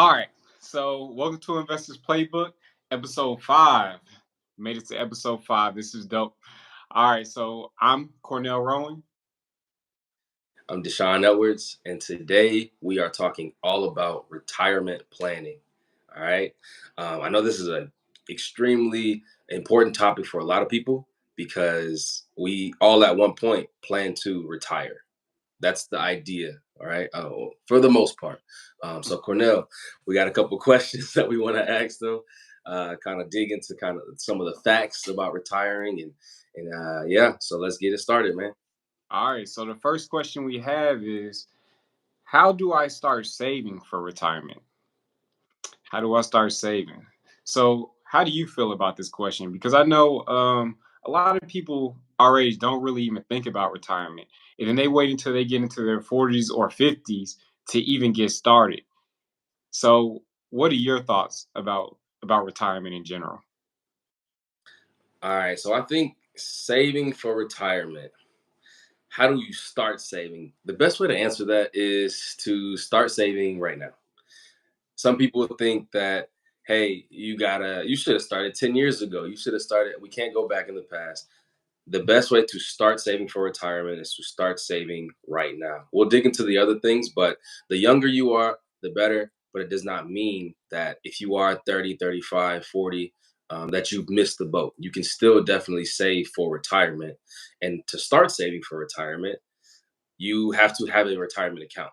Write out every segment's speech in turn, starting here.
All right. So, welcome to Investors Playbook, episode 5. Made it to episode 5. This is dope. All right. So, I'm Cornell Rowan. I'm Deshaun Edwards, and today we are talking all about retirement planning. All right. I know this is an extremely important topic for a lot of people because we all at one point plan to retire. That's the idea. All right. For the most part. So, Cornell, we got a couple questions that we want to ask them. Kind of dig into kind of some of the facts about retiring and yeah. So let's get it started, man. All right. So, the first question we have is, how do I start saving for retirement? How do I start saving? So, how do you feel about this question? Because I know a lot of people our age don't really even think about retirement. And then they wait until they get into their 40s or 50s to even get started. So, what are your thoughts about retirement in general? All right. So I think saving for retirement. How do you start saving? The best way to answer that is to start saving right now. Some people think that, hey, you should have started 10 years ago. You should have started, we can't go back in the past. The best way to start saving for retirement is to start saving right now. We'll dig into the other things, but the younger you are, the better. But it does not mean that if you are 30, 35, 40, that you've missed the boat. You can still definitely save for retirement. And to start saving for retirement, you have to have a retirement account.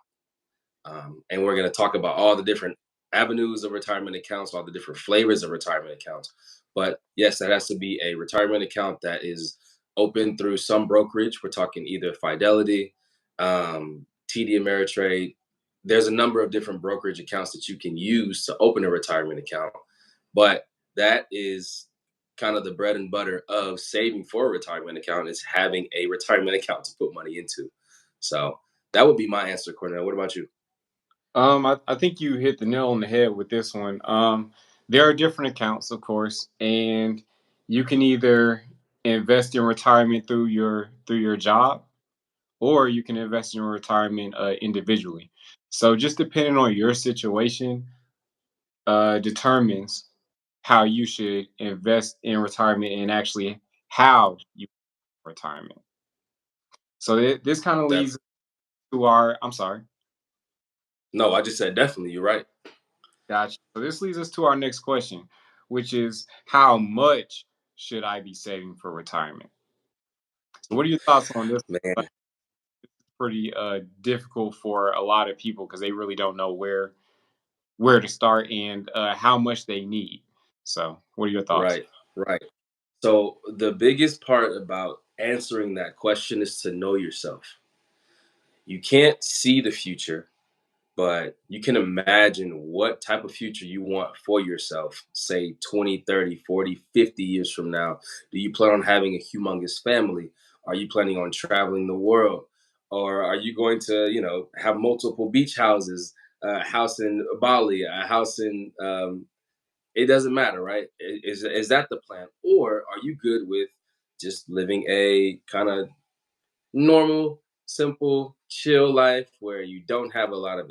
And we're going to talk about all the different avenues of retirement accounts, all the different flavors of retirement accounts. But yes, that has to be a retirement account that is open through some brokerage. We're talking either Fidelity, TD Ameritrade. There's a number of different brokerage accounts that you can use to open a retirement account. But that is kind of the bread and butter of saving for a retirement account is having a retirement account to put money into. So that would be my answer, Cornell. What about you? I think you hit the nail on the head with this one. There are different accounts, of course, and you can either invest in retirement through your job, or you can invest in retirement individually. So, just depending on your situation, determines how you should invest in retirement and actually how you retirement. So this kind of leads Definitely. to our. I'm sorry. No, I just said definitely. You're right. Gotcha. So this leads us to our next question, which is, how much should I be saving for retirement? So what are your thoughts on this? Like, Man, pretty difficult for a lot of people because they really don't know where to start and how much they need. So what are your thoughts? right, right. So the biggest part about answering that question is to know yourself. You can't see the future, but you can imagine what type of future you want for yourself, say 20, 30, 40, 50 years from now. Do you plan on having a humongous family? Are you planning on traveling the world? Or are you going to, have multiple beach houses, a house in Bali, a house in it doesn't matter, right? Is that the plan? Or are you good with just living a kind of normal, simple, chill life where you don't have a lot of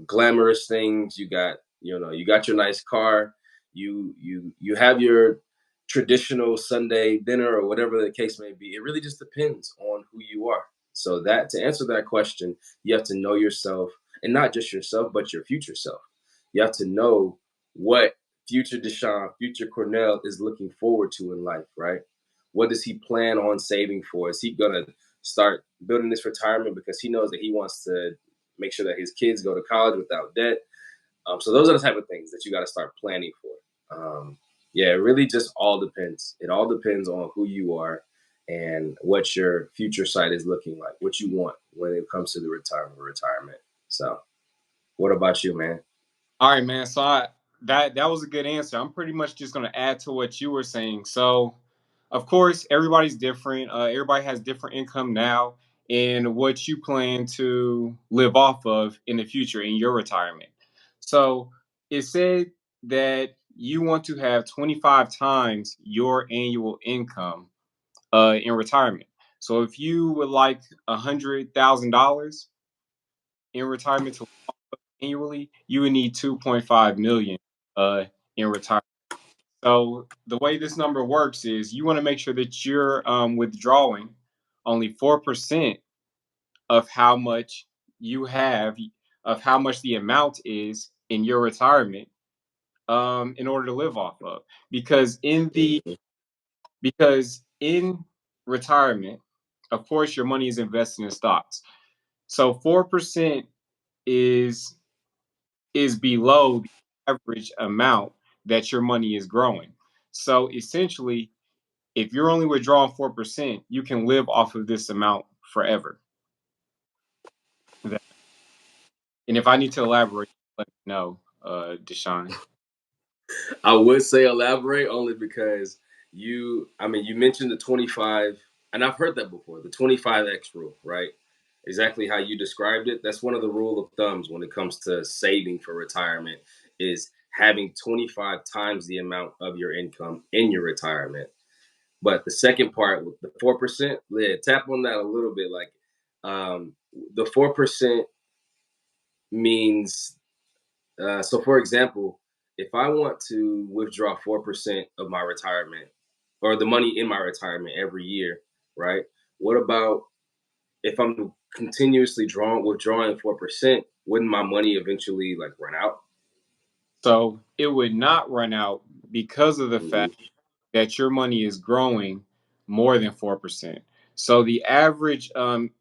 glamorous things? You got your nice car, you have your traditional Sunday dinner or whatever the case may be. It really just depends on who you are. So that to answer that question, you have to know yourself, and not just yourself, but your future self. You have to know what future Deshaun, future Cornell is looking forward to in life, right? What does he plan on saving for? Is he gonna start building this retirement because he knows that he wants to make sure that his kids go to college without debt? So those are the type of things that you got to start planning for. Yeah, it really just all depends. It all depends on who you are and what your future site is looking like, what you want when it comes to the retirement. So, what about you, man? All right, man. So that was a good answer. I'm pretty much just going to add to what you were saying. So, of course, everybody's different. Everybody has different income now, and what you plan to live off of in the future in your retirement. So, it said that you want to have 25 times your annual income in retirement. So, if you would like $100,000 in retirement to annually, you would need 2.5 million in retirement. So the way this number works is you want to make sure that you're withdrawing only 4% of how much you have, of how much the amount is in your retirement, in order to live off of. Because in the Mhm. because in retirement, of course, your money is invested in stocks. So 4% is is below the average amount that your money is growing. So essentially, if you're only withdrawing 4%, you can live off of this amount forever. And if I need to elaborate, let me know, Deshaun. I would say elaborate only because I mean, you mentioned the 25, and I've heard that before, the 25x rule, right? Exactly how you described it. That's one of the rule of thumbs when it comes to saving for retirement is having 25 times the amount of your income in your retirement. But the second part with the 4%, yeah, tap on that a little bit. Like the 4% means so, for example, if I want to withdraw 4% of my retirement or the money in my retirement every year, right? What about if I'm continuously withdrawing 4%? Wouldn't my money eventually like run out? So it would not run out because of the Hmm. fact that your money is growing more than 4%. So the average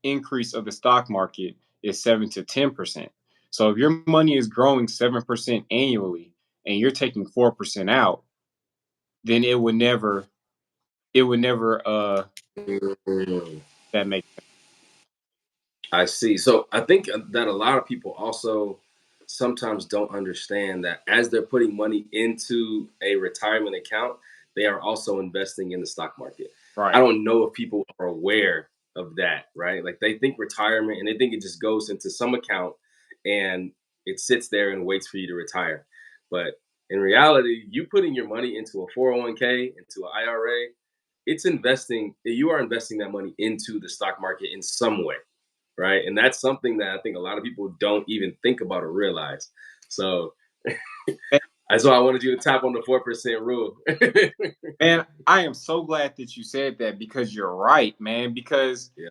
increase of the stock market is 7 to 10%. So if your money is growing 7% annually and you're taking 4% out, then it would never Mm. that make sense. I see. So I think that a lot of people also sometimes don't understand that as they're putting money into a retirement account, they are also investing in the stock market. I Right. don't know if people are aware of that, right? Like they think retirement and they think it just goes into some account and it sits there and waits for you to retire. But in reality, you putting your money into a 401k, into an IRA, you are investing that money into the stock market in some way, right? And that's something that I think a lot of people don't even think about or realize. So that's why I wanted you to tap on the 4% rule. And I am so glad that you said that because you're right, man. Because Yeah.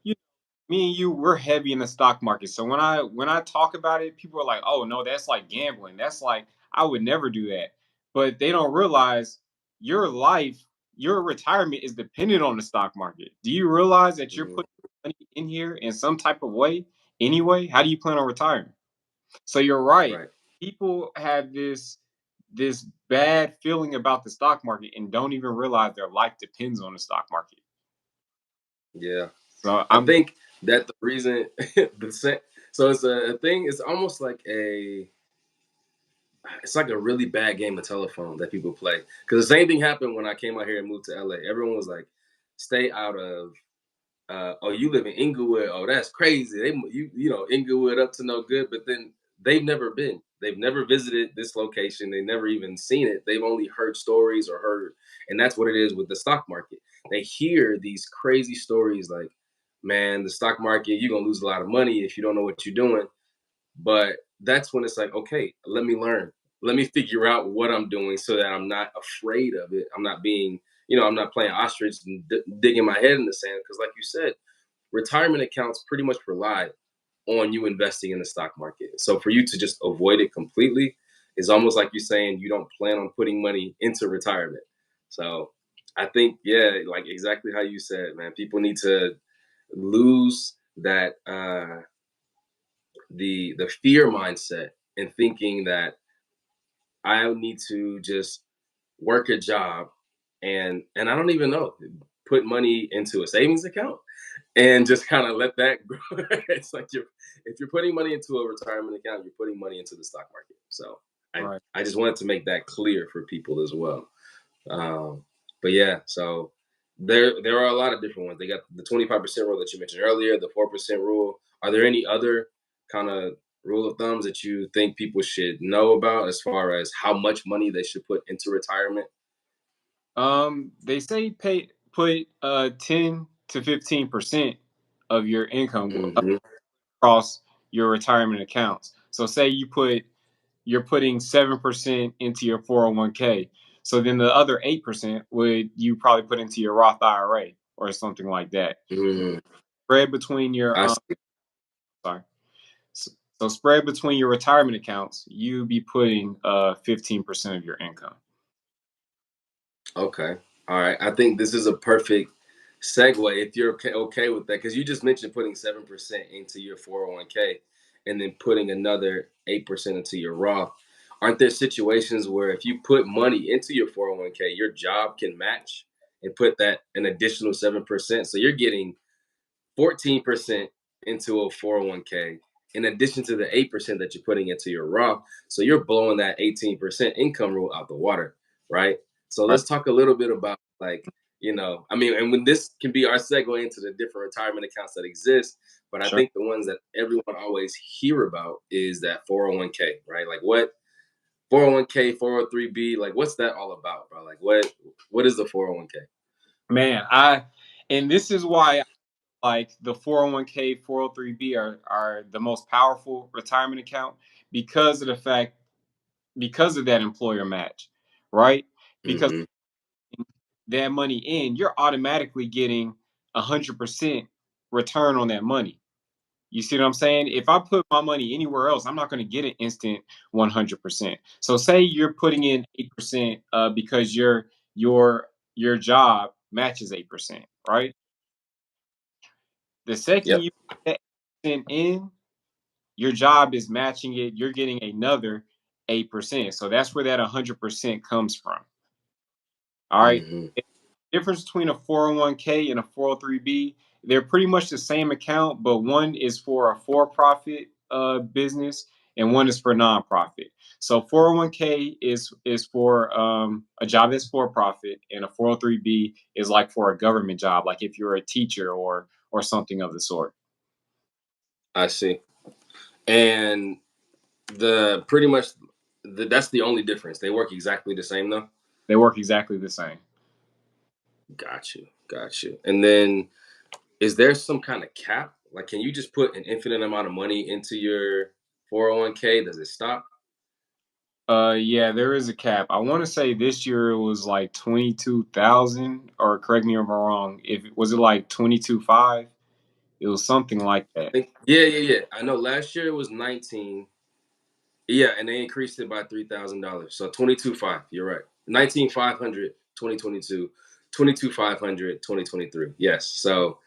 me and you, we're heavy in the stock market. So when I talk about it, people are like, "Oh no, that's like gambling. That's like I would never do that." But they don't realize your life, your retirement is dependent on the stock market. Do you realize that you're Mhm. putting money in here in some type of way anyway? How do you plan on retiring? So you're right. Right. People have this bad feeling about the stock market and don't even realize their life depends on the stock market. Yeah. So I I'm think that the reason so it's a thing, it's almost like it's like a really bad game of telephone that people play. Because the same thing happened when I came out here and moved to LA. Everyone was like, stay out of oh, you live in Inglewood. Oh, that's crazy. You know Inglewood up to no good. But then they've never been. They've never visited this location. They've never even seen it. They've only heard stories or heard, and that's what it is with the stock market. They hear these crazy stories like, man, the stock market, you're gonna lose a lot of money if you don't know what you're doing. But that's when it's like, okay, let me learn. Let me figure out what I'm doing so that I'm not afraid of it. I'm not being, I'm not playing ostrich and digging my head in the sand. Because, like you said, retirement accounts pretty much rely on you investing in the stock market. So for you to just avoid it completely is almost like you saying you don't plan on putting money into retirement. So I think, yeah, like exactly how you said, man, people need to lose that the fear mindset and thinking that I need to just work a job and I don't even know, put money into a savings account and just kind of let that grow. It's like if you're putting money into a retirement account, you're putting money into the stock market. So I right. I just wanted to make that clear for people as well. Um, but yeah, so there are a lot of different ones. They got the 25% rule that you mentioned earlier, the 4% rule. Are there any other kind of rule of thumbs that you think people should know about as far as how much money they should put into retirement? They say pay put 10 to 15% of your income Hmm. across your retirement accounts. So say you put you're putting 7% into your 401k. So then the other 8% would you probably put into your Roth IRA or something like that. Mm, Spread between your I see. sorry. So spread between your retirement accounts, you be putting 15% of your income. Okay. All right. I think this is a perfect segue if you're okay with that, because you just mentioned putting 7% into your 401k and then putting another 8% into your Roth. Aren't there situations where if you put money into your 401k, your job can match and put that an additional 7%? So you're getting 14% into a 401k in addition to the 8% that you're putting into your Roth. So you're blowing that 18% income rule out the water, right? So Right. let's talk a little bit about, like, I mean, and when this can be our segue into the different retirement accounts that exist, but I Sure. think the ones that everyone always hear about is that 401k, right? Like what 401k, 403b, like what's that all about, bro? Like what is the 401k? Man, and this is why like the 401k, 403b are the most powerful retirement account because of the fact because of that employer match, right? Because Hmm. that money in, you're automatically getting 100% return on that money. You see what I'm saying? If I put my money anywhere else, I'm not going to get an instant 100%. So say you're putting in 8% because your job matches 8%, right? The second Yep. you put that 8% in, your job is matching it. You're getting another 8%. So that's where that 100% comes from. All right. Hmm. Difference between a 401k and a 403b, they're pretty much the same account, but one is for a for-profit business and one is for nonprofit. So 401k is for a job that's for profit, and a 403b is like for a government job, like if you're a teacher or something of the sort. I see. And the pretty much that's the only difference. They work exactly the same though. They work exactly the same. Got you. Got you. And then is there some kind of cap? Like can you just put an infinite amount of money into your 401k? Does it stop? Yeah, there is a cap. I want to say this year it was like 22,000, or correct me if I'm wrong. If was it like 22.5? It was something like I that. think yeah. I know last year it was 19. Yeah, and they increased it by $3,000. So 22.5. You're right. 19,500 2022, 22,500 2023. Yes. So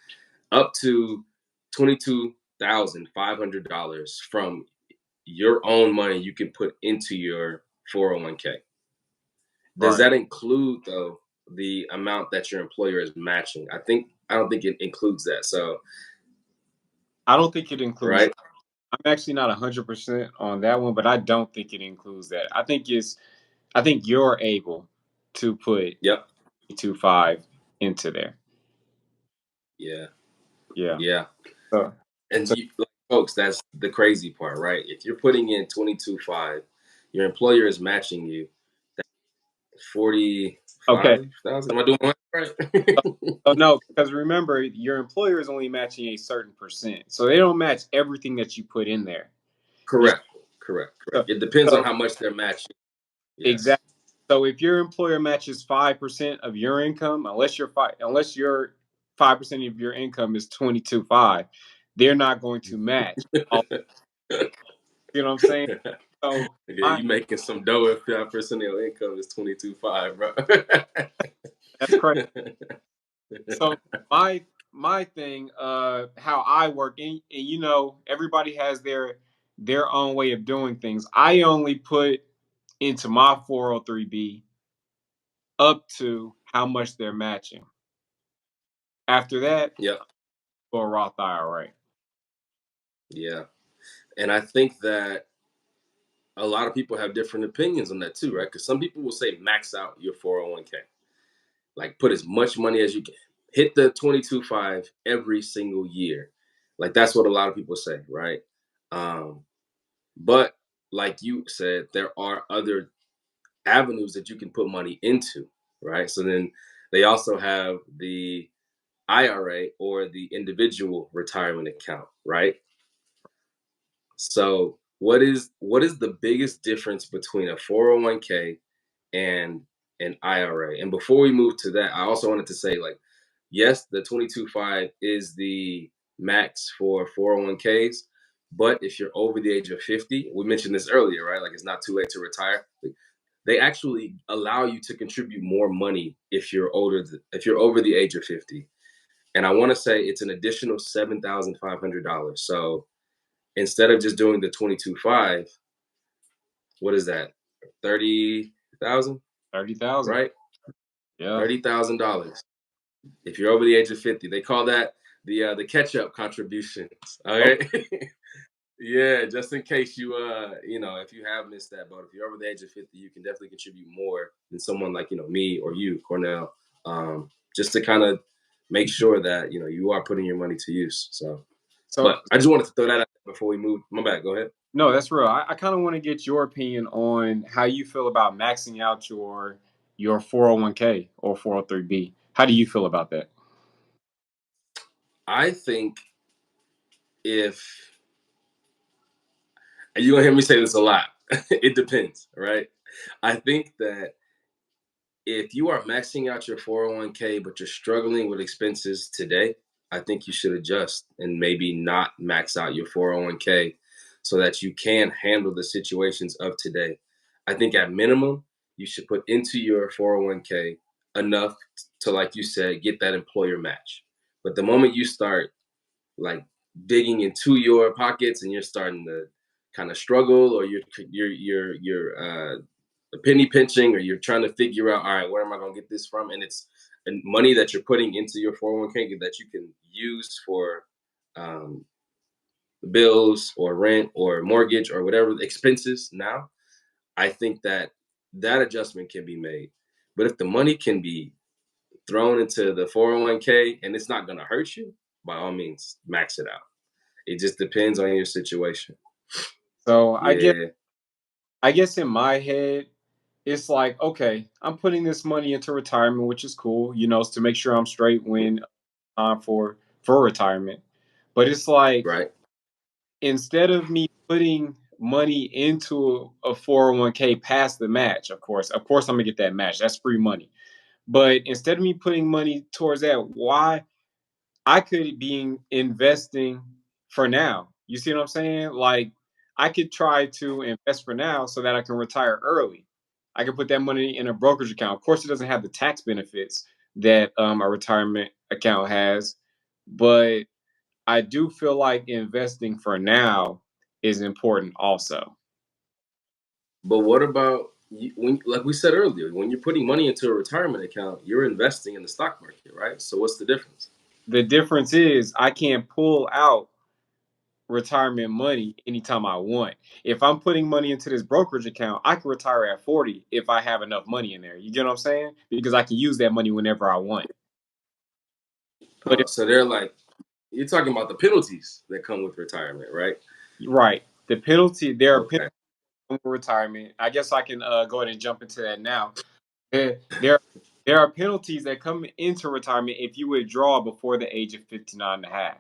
up to $22,500 from your own money you can put into your 401k. Does Right. that include though the amount that your employer is matching? I don't think it includes that. So, I don't think it includes. right? I'm actually not 100% on that one, but I don't think it includes that. I think you're able to put Yep. 2.5 into there. Yeah. Yeah. Yeah. So, And so you, like, folks, that's the crazy part, right? If you're putting in 22.5, your employer is matching you. That's okay. 45,000. Am I doing that So, right? so no, because remember, your employer is only matching a certain percent, so they don't match everything that you put in there. You Correct. Correct. Correct. so, It depends on so how much they're matching. Yes. exactly. So if your employer matches 5% of your income, unless your 5% of your income is 22.5, they're not going to match. All, you know what I'm saying? So Yeah, my you making some dough if 5% of your income is 22.5, bro. that's crazy. So my thing, how I work, and everybody has their own way of doing things. I only put into my 403b up to how much they're matching. After that, Yep. for a Roth IRA. Yeah. And I think that a lot of people have different opinions on that too, right? Because some people will say max out your 401k, like put as much money as you can, hit the 22.5 every single year. Like that's what a lot of people say, right? Um, but like you said, there are other avenues that you can put money into, right? So then they also have the IRA or the individual retirement account, right? So what is the biggest difference between a 401k and an IRA? And before we move to that, I also wanted to say, like, yes, the 22.5 is the max for 401ks, but if you're over the age of 50, we mentioned this earlier, right? Like, it's not too late to retire. Like, they actually allow you to contribute more money if you're if you're over the age of 50. And I want to say it's an additional $7,500. So instead of just doing the 22.5, what is that? 30,000, 30,000. right? Yeah. $30,000. If you're over the age of 50, they call that the catch-up contributions. All Oh, right. Yeah, just in case if you have missed that, but if you're over the age of 50, you can definitely contribute more than someone like, me or you, Cornell, just to kind of make sure that, you are putting your money to use. So, so but I just wanted to throw that out before we move. My bad. Go ahead. no, that's real. I kind of want to get your opinion on how you feel about maxing out your 401k or 403b. How do you feel about that? I think if and you're gonna hear me say this a lot, it depends, right? I think that if you are maxing out your 401k, but you're struggling with expenses today, I think you should adjust and maybe not max out your 401k so that you can handle the situations of today. I think at minimum, you should put into your 401k enough to, like you said, get that employer match. But the moment you start like digging into your pockets and you're starting to kind of struggle, or you're penny pinching, or you're trying to figure out, all right, where am I going to get this from? And it's and money that you're putting into your 401k that you can use for um, bills or rent or mortgage or whatever expenses now. I think that that adjustment can be made. But if the money can be thrown into the 401k and it's not going to hurt you, by all means, max it out. It just depends on your situation. So Yeah. I guess in my head, it's like, okay, I'm putting this money into retirement, which is cool, it's to make sure I'm straight when time for retirement. But it's like, Right. instead of me putting money into a 401k past the match, of course I'm gonna get that match. That's free money. But instead of me putting money towards that, why I could be investing for now. You see what I'm saying? Like, I could try to invest for now so that I can retire early. I could put that money in a brokerage account. Of course, it doesn't have the tax benefits that a retirement account has, but I do feel like investing for now is important also. But what about when, like we said earlier, when you're putting money into a retirement account, you're investing in the stock market, right? So what's the difference? The difference is I can't pull out retirement money anytime I want. If I'm putting money into this brokerage account, I can retire at 40 if I have enough money in there. You get what I'm saying? Because I can use that money whenever I want. But if, So they're like, you're talking about the penalties that come with retirement, right? right, there are penalties Okay. for retirement. I guess I can go ahead and jump into that now. There there are penalties that come into retirement if you withdraw before the age of 59 and a half.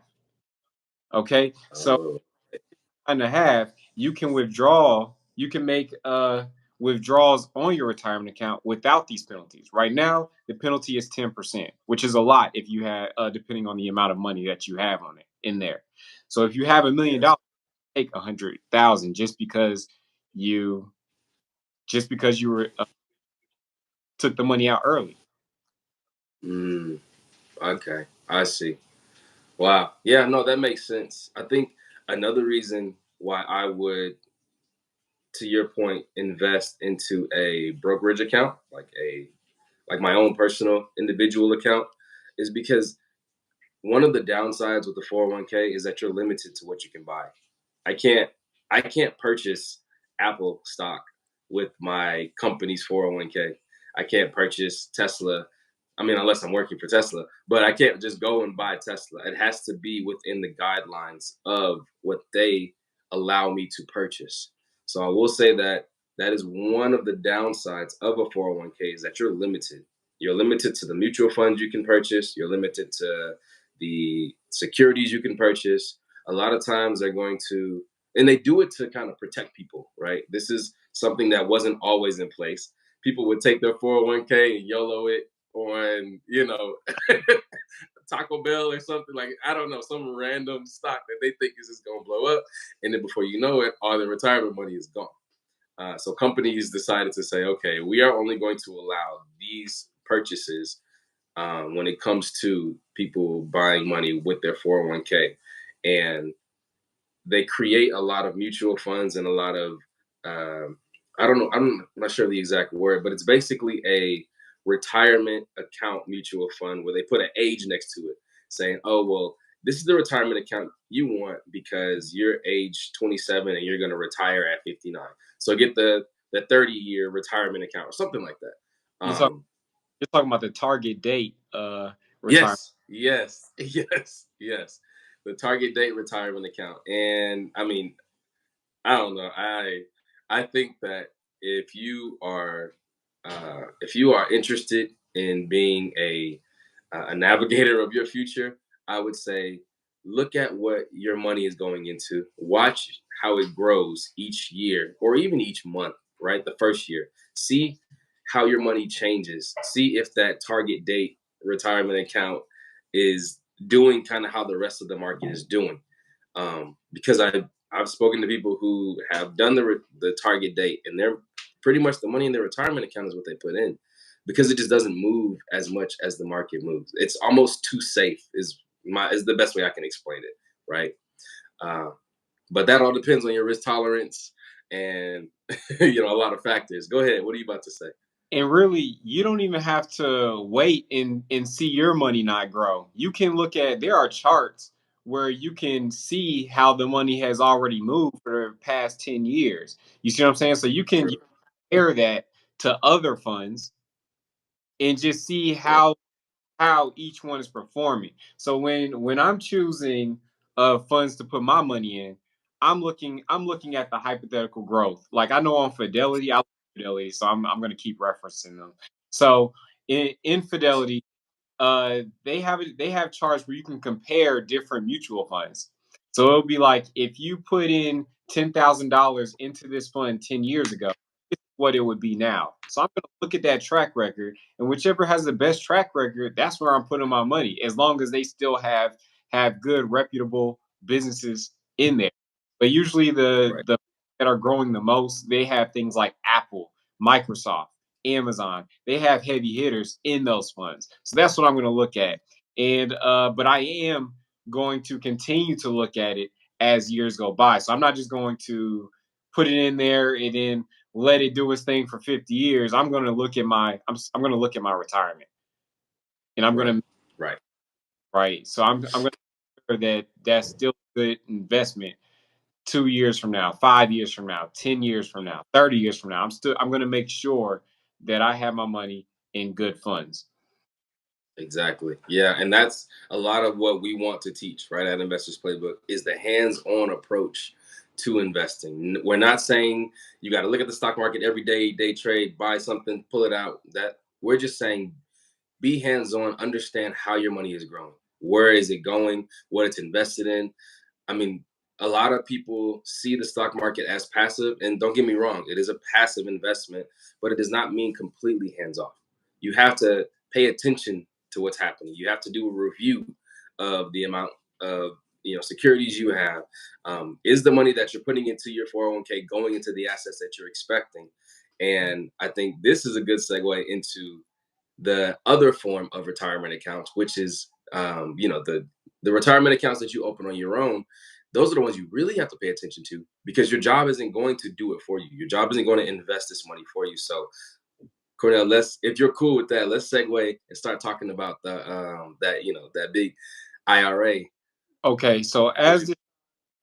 Okay? So Oh, and a half, you can withdraw, you can make withdrawals on your retirement account without these penalties. Right now, the penalty is 10%, which is a lot if you have depending on the amount of money that you have on it in there. So if you have $1 million, yes. take 100,000 you just because you were took the money out early. Mm, okay. I see. Wow. Yeah, no, that makes sense. I think another reason why I would, to your point, invest into a brokerage account, like my own personal individual account, is because one of the downsides with the 401k is that you're limited to what you can buy. I can't I can't purchase Apple stock with my company's 401k. I can't purchase Tesla. I mean, unless I'm working for Tesla, but I can't just go and buy Tesla. It has to be within the guidelines of what they allow me to purchase. So I will say that that is one of the downsides of a 401k is that you're limited. You're limited to the mutual funds you can purchase. You're limited to the securities you can purchase. A lot of times they're going to and they do it to kind of protect people, right? This is something that wasn't always in place. People would take their 401k and YOLO it on, Taco Bell or something, like, I don't know, some random stock that they think is just gonna blow up, and then before you know it, all their retirement money is gone. So companies decided to say, okay, we are only going to allow these purchases when it comes to people buying money with their 401k, and they create a lot of mutual funds and a lot of um, I don't know, I'm not sure the exact word, but it's basically a retirement account mutual fund where they put an age next to it, saying, "Oh well, this is the retirement account you want because you're age 27 and you're going to retire at 59. So get the 30-year retirement account or something like that." You talk you're talking about the target date retirement. Yes, yes, yes, yes. The target date retirement account, and I mean, I don't know. I think that if you are interested in being a navigator of your future, I would say look at what your money is going into. Watch how it grows each year or even each month. Right, the first year, see how your money changes. See if that target date retirement account is doing kind of how the rest of the market is doing. Because I've spoken to people who have done the target date, and they're pretty much the money in their retirement account is what they put in, because it just doesn't move as much as the market moves. It's almost too safe. Is the best way I can explain it, right? Uh, but that all depends on your risk tolerance and a lot of factors. Go ahead. What are you about to say? And really, you don't even have to wait and see your money not grow. You can look at there are charts where you can see how the money has already moved for the past 10 years. You see what I'm saying? So you True. compare that to other funds and just see Right. how each one is performing. So when I'm choosing funds to put my money in, I'm looking at the hypothetical growth. Like I know on Fidelity, I like Fidelity, so I'm going to keep referencing them. So in Fidelity, they have charts where you can compare different mutual funds. So it'll be like if you put in $10,000 into this fund 10 years ago, what it would be now. So I'm going to look at that track record, and whichever has the best track record, that's where I'm putting my money. As long as they still have good, reputable businesses in there. But usually the Right. the that are growing the most, they have things like Apple, Microsoft, Amazon. They have heavy hitters in those funds. So that's what I'm going to look at. And but I am going to continue to look at it as years go by. So I'm not just going to put it in there and then let it do its thing for 50 years. I'm going to look at my retirement, and I'm going Right. to Right. right. So I'm going to make sure that that's still a good investment 2 years from now, 5 years from now, 10 years from now, 30 years from now. I'm going to make sure that I have my money in good funds. Exactly. Yeah, and that's a lot of what we want to teach, right, at Investors Playbook is the hands-on approach to investing. We're not saying you got to look at the stock market every day, day trade, buy something, pull it out. That we're just saying be hands-on, understand how your money is growing. Where is it going? What it's invested in? I mean, a lot of people see the stock market as passive, and don't get me wrong, it is a passive investment, but it does not mean completely hands off. You have to pay attention to what's happening. You have to do a review of the amount of securities you have. Is the money that you're putting into your 401k going into the assets that you're expecting? And I think this is a good segue into the other form of retirement accounts, which is the retirement accounts that you open on your own. Those are the ones you really have to pay attention to because your job isn't going to do it for you. Your job isn't going to invest this money for you. So, Cornell, if you're cool with that, let's segue and start talking about that big IRA. Okay, so What as you?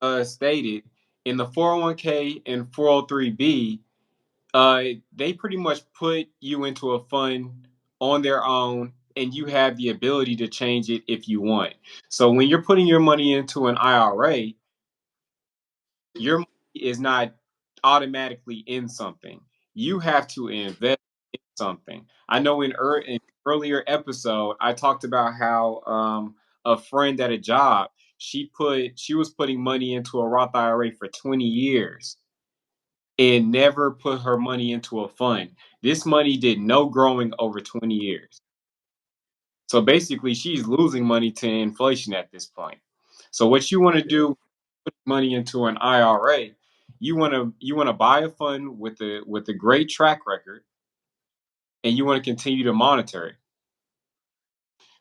this, stated in the 401k and 403b, they pretty much put you into a fund on their own, and you have the ability to change it if you want. So when you're putting your money into an IRA, your money is not automatically in something. You have to invest in something. I know in earlier episode I talked about how a friend at a job, she was putting money into a Roth IRA for 20 years and never put her money into a fund. This money did no growing over 20 years. So basically, she's losing money to inflation at this point. So what you want to Yeah. do, put money into an IRA, you want to buy a fund with a great track record, and you want to continue to monitor it.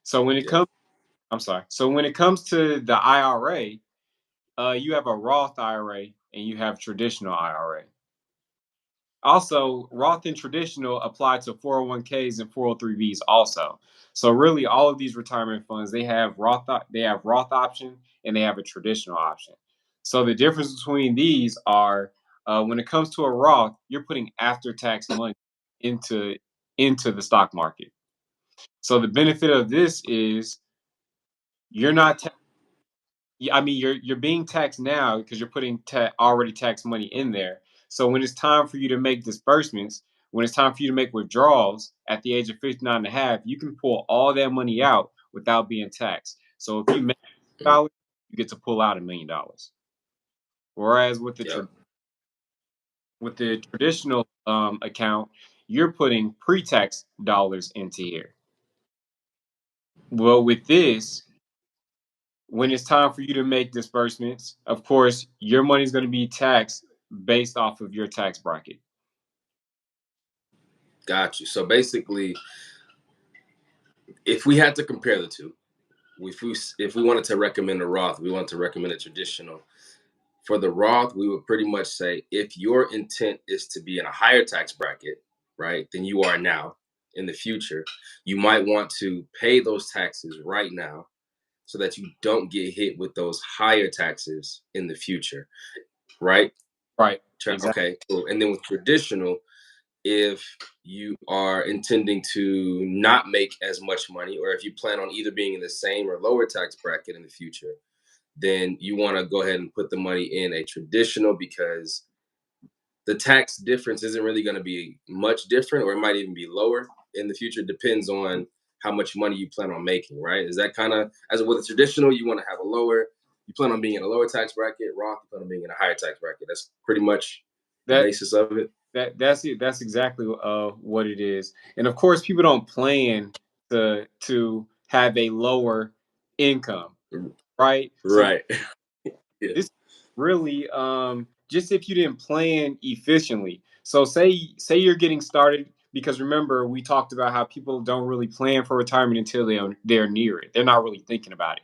So when it Yeah. comes, I'm sorry. So when it comes to the IRA, you have a Roth IRA and you have traditional IRA. Also, Roth and traditional apply to 401ks and 403bs also. So really, all of these retirement funds they have Roth option and they have a traditional option. So the difference between these are when it comes to a Roth, you're putting after tax money into into the stock market. So the benefit of this is you're not yeah, I mean, you're being taxed now because you're putting already taxed money in there. So when it's time for you to make disbursements, when it's time for you to make withdrawals at the age of 59 and a half, you can pull all that money out without being taxed. So if you make Mm. dollars, you get to pull out $1 million. Whereas Yep. with the traditional account, you're putting pre-tax dollars into here. Well, with this, when it's time for you to make disbursements, of course, your money is going to be taxed based off of your tax bracket. Got you. So basically, if we had to compare the two, if we wanted to recommend a Roth, we want to recommend a traditional. For the Roth, we would pretty much say if your intent is to be in a higher tax bracket, right, than you are now in the future, you might want to pay those taxes right now so that you don't get hit with those higher taxes in the future, right? Right. Exactly. Okay, cool. And then with traditional, if you are intending to not make as much money, or if you plan on either being in the same or lower tax bracket in the future, then you want to go ahead and put the money in a traditional because the tax difference isn't really going to be much different, or it might even be lower in the future. Depends on how much money you plan on making, right? Is that kind of as with a traditional, you want to have a lower, you plan on being in a lower tax bracket, Roth, you plan on being in a higher tax bracket. That's pretty much the That basis of it. that's it. That's exactly what it is. And of course, people don't plan to have a lower income, right? So Right. Yeah. this really just if you didn't plan efficiently. So say you're getting started because remember we talked about how people don't really plan for retirement until they're near it. They're not really thinking about it.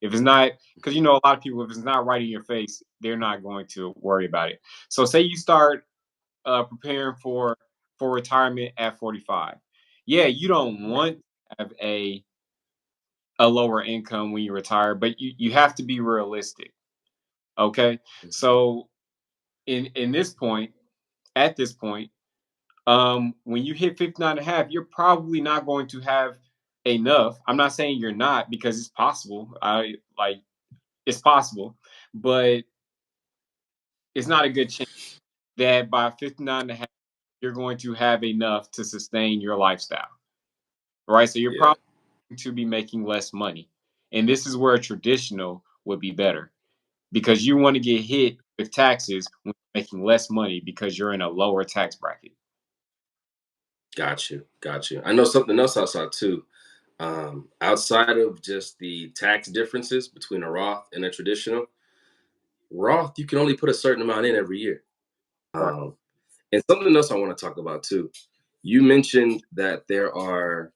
If it's not because you know a lot of people if it's not right in your face, they're not going to worry about it. So say you start preparing for retirement at 45. Yeah, you don't want to have a lower income when you retire, but you have to be realistic. Okay. So in this point, at this point, when you hit 59 and a half, you're probably not going to have enough. I'm not saying you're not because it's possible. I like it's possible, but it's not a good chance that by 59 and a half, you're going to have enough to sustain your lifestyle. Right. So you're Yeah. probably going to be making less money. And this is where a traditional would be better because you want to get hit with taxes when you're making less money because you're in a lower tax bracket. Got you. Got you. I know something else I saw too. Outside of just the tax differences between a Roth and a traditional, Roth, you can only put a certain amount in every year. Right. Um, and something else I want to talk about too. You mentioned that there are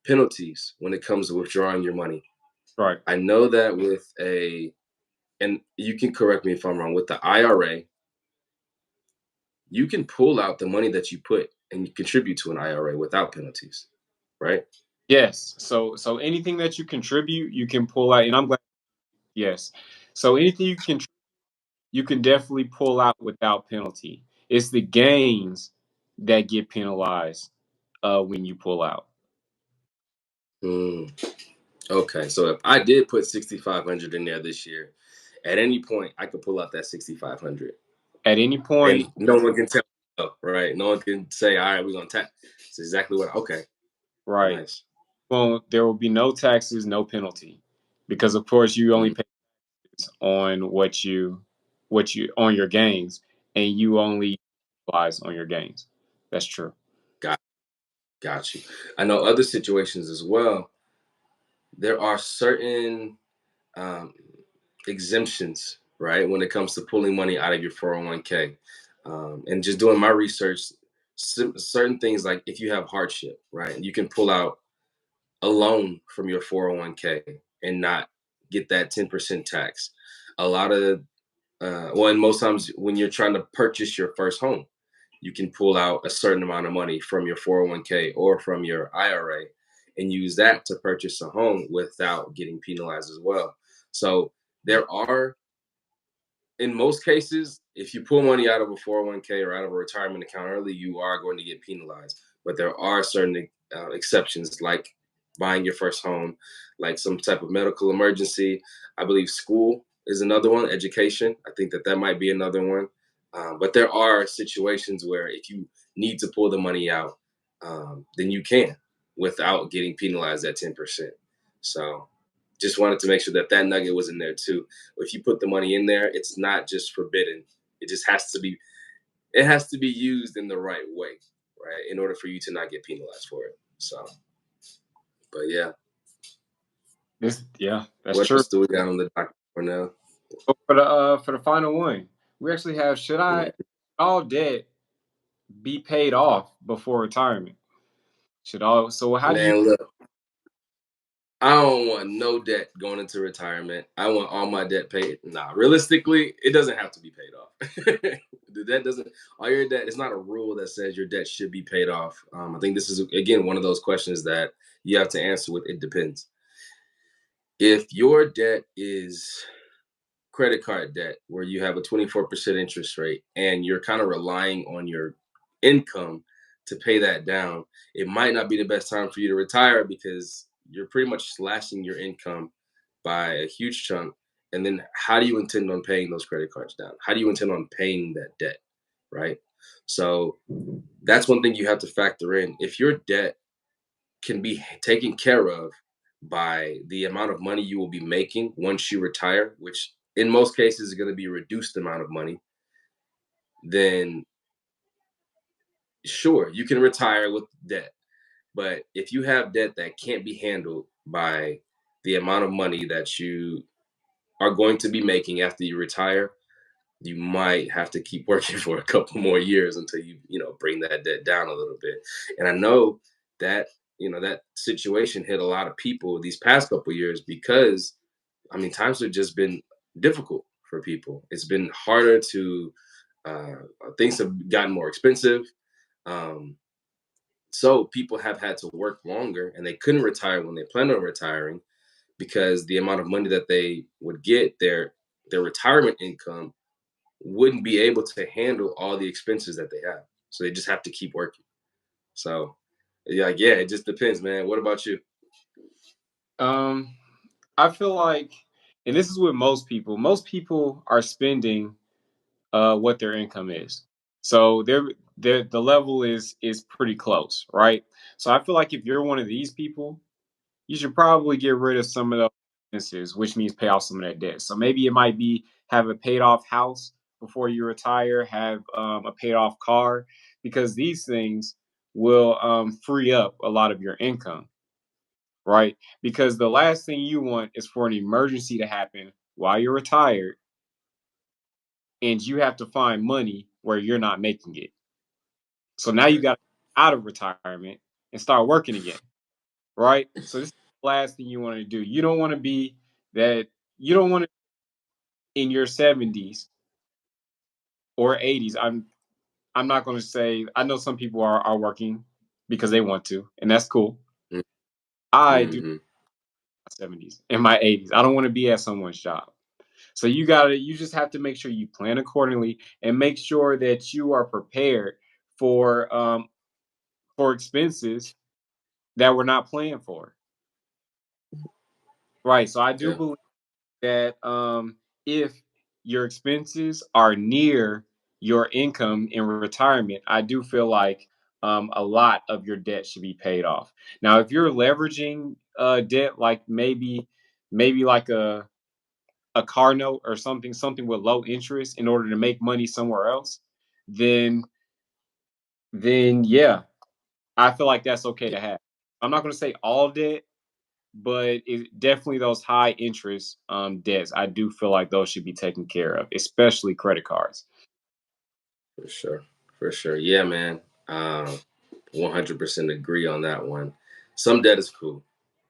penalties when it comes to withdrawing your money. Right. I know that with and you can correct me if I'm wrong, with the IRA, you can pull out the money that you put and you contribute to an IRA without penalties, right? Yes. So anything that you contribute, you can pull out, and I'm glad. Yes. So anything you can definitely pull out without penalty. It's the gains that get penalized when you pull out. Mm, okay, so if I did put 6,500 in there this year, at any point I could pull out that 6,500, At any and point, no one can tell. No, right? No one can say, "All right, we're gonna tax." It's exactly what. Okay, right? nice. Well, there will be no taxes, no penalty, because of course you only Mm, pay. on what you on your gains, and you only realize on your gains. That's true. Got got you. I know other situations as well. There are certain um, exemptions, right, when it comes to pulling money out of your 401k. And just doing my research, certain things like if you have hardship, right, you can pull out a loan from your 401k and not get that 10% tax. A lot of, well, and most times when you're trying to purchase your first home, you can pull out a certain amount of money from your 401k or from your IRA and use that to purchase a home without getting penalized as well. So there are, in most cases, if you pull money out of a 401k or out of a retirement account early, you are going to get penalized. But there are certain exceptions, like buying your first home, like some type of medical emergency. I believe school is another one, education. I think that that might be another one. But there are situations where if you need to pull the money out, then you can without getting penalized at 10%. So just wanted to make sure that that nugget was in there too. If you put the money in there, it's not just forbidden. It just has to be. It has to be used in the right way, right, in order for you to not get penalized for it. So, but yeah, Yeah, that's what true. else do we got on the docket for now? So for the final one, we actually have, should I Mm. all debt be paid off before retirement? Should all so how do you Man, look, I don't want no debt going into retirement. I want all my debt paid. Nah, realistically, it doesn't have to be paid off. The debt doesn't. All your debt. It's not a rule that says your debt should be paid off. I think this is again one of those questions that you have to answer with. It depends. If your debt is credit card debt, where you have a 24% interest rate, and you're kind of relying on your income to pay that down, it might not be the best time for you to retire because you're pretty much slashing your income by a huge chunk. And then how do you intend on paying those credit cards down? How do you intend on paying that debt? Right. So that's one thing you have to factor in. If your debt can be taken care of by the amount of money you will be making once you retire, which in most cases is going to be a reduced amount of money, then sure, you can retire with debt. But if you have debt that can't be handled by the amount of money that you are going to be making after you retire, you might have to keep working for a couple more years until you bring that debt down a little bit. And I know that that situation hit a lot of people these past couple years because I mean times have just been difficult for people. It's been harder to uh, things have gotten more expensive. um, so people have had to work longer and they couldn't retire when they planned on retiring because the amount of money that they would get, their retirement income wouldn't be able to handle all the expenses that they have. So they just have to keep working. So yeah, it just depends, man. What about you? um I feel like, and this is with most people are spending what their income is. So the level is pretty close, right? So I feel like if you're one of these people, you should probably get rid of some of those expenses, which means pay off some of that debt. So maybe it might be have a paid off house before you retire, have a paid off car, because these things will free up a lot of your income, right? Because the last thing you want is for an emergency to happen while you're retired and you have to find money where you're not making it. So now you Right. got out of retirement and start working again, right? So this is the last thing you want to do. You don't want to be that. You don't want to in your 70s or 80s. I'm not going to say. I know some people are working because they want to, and that's cool. I do Mm-hmm. 70s in my 80s. I don't want to be at someone's job. So you just have to make sure you plan accordingly and make sure that you are prepared for expenses that we're not planned for. Right. So I do Yeah. believe that if your expenses are near your income in retirement, I do feel like a lot of your debt should be paid off. Now, if you're leveraging debt, like maybe like a car note or something with low interest in order to make money somewhere else, then yeah, I feel like that's okay Yeah, to have. I'm not going to say all debt, but definitely those high interest debts. I do feel like those should be taken care of, especially credit cards. for sure. For sure. Yeah, man. 100% agree on that one. Some debt is cool,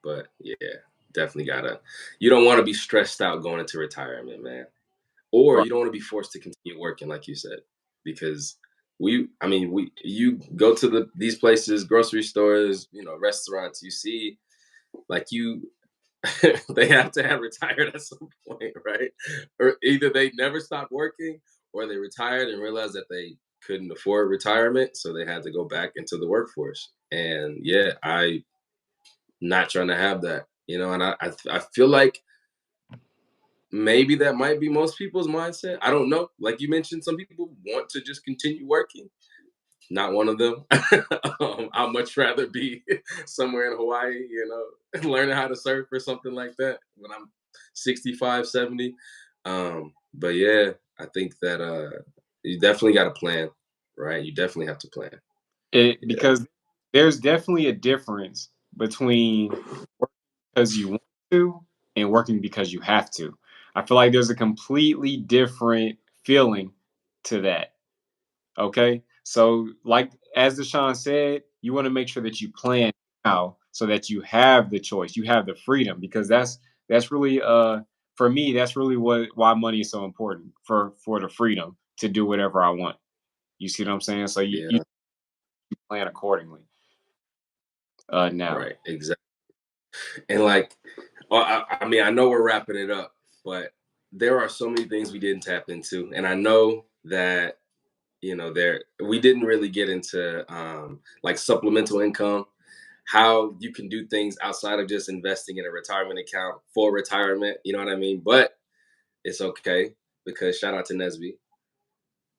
but yeah, definitely gotta. You don't want to be stressed out going into retirement, man, or Right. you don't want to be forced to continue working, like you said, because I mean, you go to these places, grocery stores, restaurants, you see, like they have to have retired at some point, right? Or either they never stopped working or they retired and realized that they couldn't afford retirement, so they had to go back into the workforce. And yeah, I not trying to have that, and I feel like maybe that might be most people's mindset. I don't know. Like you mentioned, some people want to just continue working. Not one of them. I'd much rather be somewhere in Hawaii, learning how to surf or something like that when I'm 65, 70. But yeah, I think that you definitely got a plan, right? You definitely have to plan. Yeah, Because there's definitely a difference between working because you want to and working because you have to. I feel like there's a completely different feeling to that. Okay. So, like as Deshaun said, you want to make sure that you plan now so that you have the choice, you have the freedom, because that's really for me, that's really why money is so important for the freedom to do whatever I want. You see what I'm saying? So you yeah, plan accordingly. Now. right, exactly. And like, well, I mean, I know we're wrapping it up, but there are so many things we didn't tap into, and I know that there we didn't really get into like supplemental income, how you can do things outside of just investing in a retirement account for retirement, you know what I mean? But it's okay, because shout out to Nesby,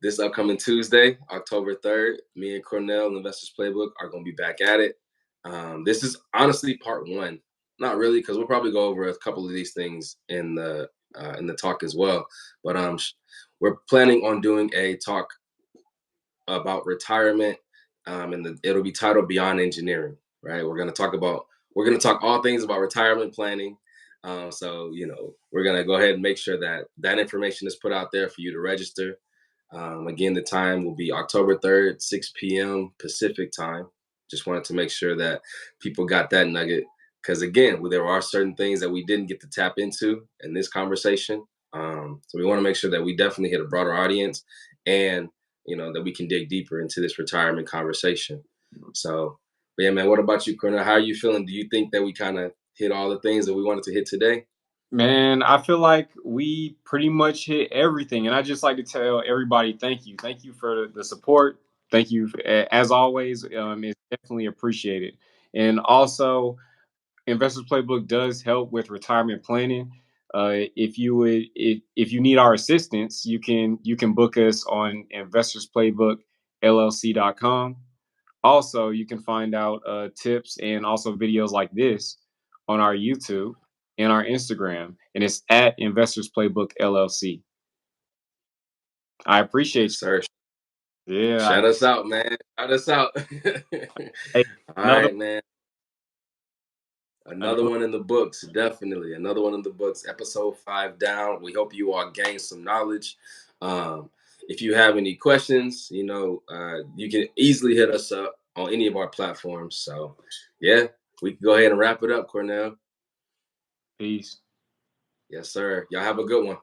this upcoming Tuesday, October 3rd, me and Cornell, Investors Playbook, are going to be back at it. This is honestly part one. Not really, because we'll probably go over a couple of these things in the talk as well. But we're planning on doing a talk about retirement, and it'll be titled Beyond Engineering. Right, we're going to talk all things about retirement planning. So we're going to go ahead and make sure that that information is put out there for you to register. Again, the time will be October 3rd, 6 p.m. Pacific time. Just wanted to make sure that people got that nugget. Because again, there are certain things that we didn't get to tap into in this conversation. So we want to make sure that we definitely hit a broader audience, and that we can dig deeper into this retirement conversation. So, but yeah, man, what about you, Cornell? How are you feeling? Do you think that we kind of hit all the things that we wanted to hit today? Man, I feel like we pretty much hit everything. And I just like to tell everybody thank you. Thank you for the support. Thank you. As always, it's definitely appreciated. And also, Investors Playbook does help with retirement planning. If you need our assistance, you can book us on investorsplaybookllc.com. Also, you can find out tips and also videos like this on our YouTube and our Instagram, and it's at Investors Playbook LLC. I appreciate Yes, sir. you. Yeah. Shout us out, man. Shout us out. Hey, All another right, man. Another another. one in the books, definitely. Another one in the books. Episode 5 down. We hope you all gain some knowledge. Um, if you have any questions, you can easily hit us up on any of our platforms. So, yeah, we can go ahead and wrap it up, Cornell. Peace. Yes, sir. Y'all have a good one.